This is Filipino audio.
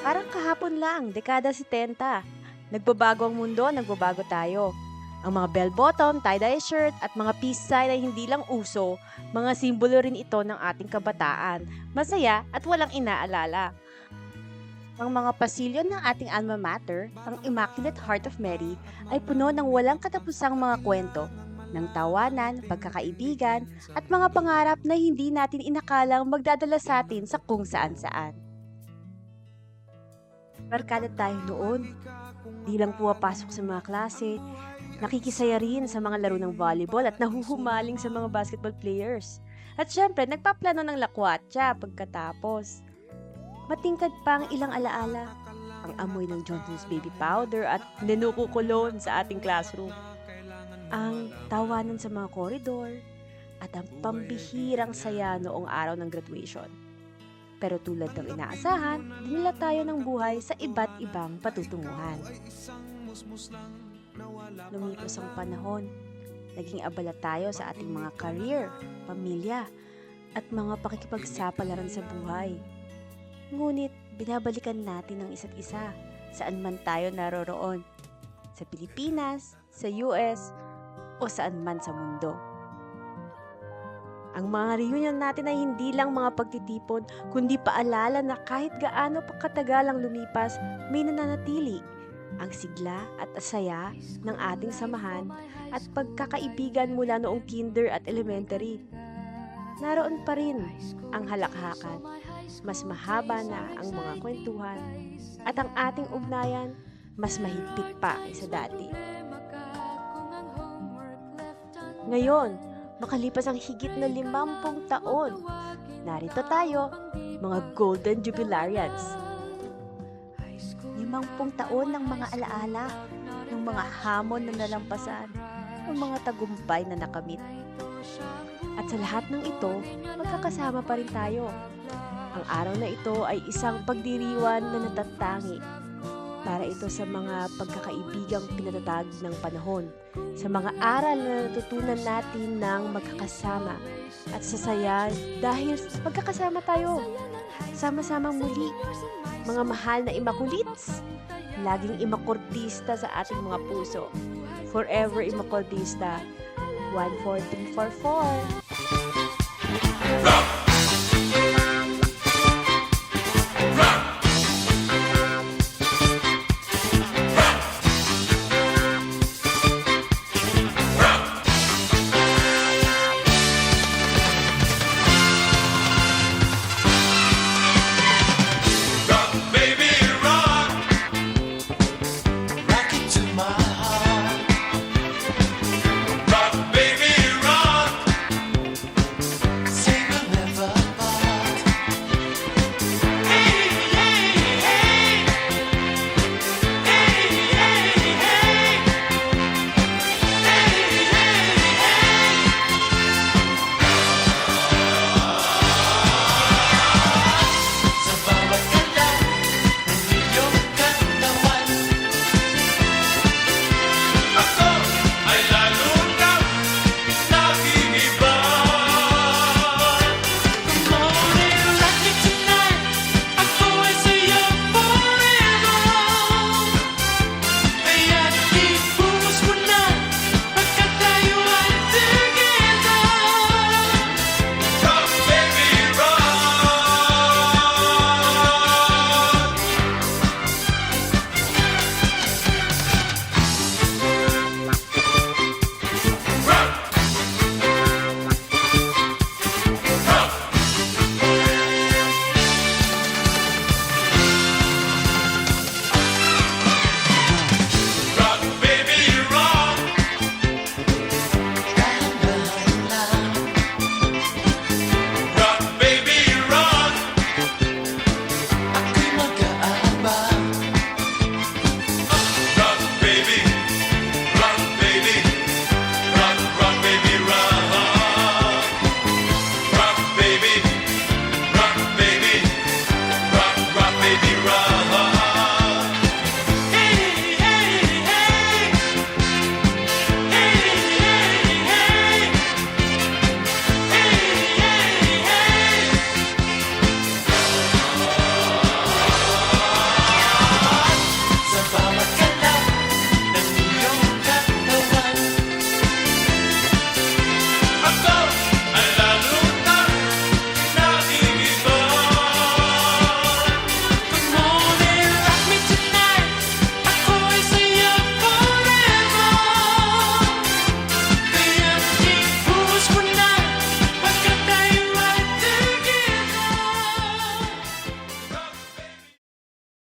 Parang kahapon lang, dekada 70. Nagbabago ang mundo, nagbabago tayo. Ang mga bell-bottom, tie-dye shirt at mga peace sign ay hindi lang uso, mga simbolo rin ito ng ating kabataan. Masaya at walang inaalala. Ang mga pasilyo ng ating alma mater, ang Immaculate Heart of Mary, ay puno ng walang katapusang mga kwento, ng tawanan, pagkakaibigan, at mga pangarap na hindi natin inakalang magdadala sa atin sa kung saan-saan. Barkada tayo noon. Di lang pumapasok sa mga klase, nakikisaya rin sa mga laro ng volleyball at nahuhumaling sa mga basketball players. At syempre, nagpaplano ng lakwatsa pagkatapos. Matingkad pa ang ilang alaala. Ang amoy ng Johnson's baby powder at nenuko kulon sa ating classroom. Ang tawanan sa mga koridor at ang pambihirang saya noong araw ng graduation. Pero tulad ng inaasahan, dinala tayo ng buhay sa iba't ibang patutunguhan. Lumipas ang panahon, naging abala tayo sa ating mga career, pamilya, at mga pakikipagsapalaran sa buhay. Ngunit binabalikan natin ang isa't isa saan man tayo naroroon, sa Pilipinas, sa US, o saan man sa mundo. Ang mga reunion natin ay hindi lang mga pagtitipon, kundi paalala na kahit gaano pa katagal ang lumipas, may nananatili ang sigla at asaya ng ating samahan at pagkakaibigan mula noong kinder at elementary. Naroon pa rin ang halakhakan, mas mahaba na ang mga kwentuhan, at ang ating ugnayan mas mahigpit pa kaysa dati. Ngayon, makalipas ang higit na 50 taon, narito tayo, mga Golden Jubilarians. 50 taon ng mga alaala, ng mga hamon na nalampasan, ng mga tagumpay na nakamit. At sa lahat ng ito, magkakasama pa rin tayo. Ang araw na ito ay isang pagdiriwan na natatangi. Para ito sa mga pagkakaibigang pinatatag ng panahon, sa mga aral na natutunan natin ng magkakasama, at sa saya dahil magkakasama tayo. Sama-samang muli, mga mahal na Immaculeats, laging Immacultista sa ating mga puso. Forever Immacultista, 14344.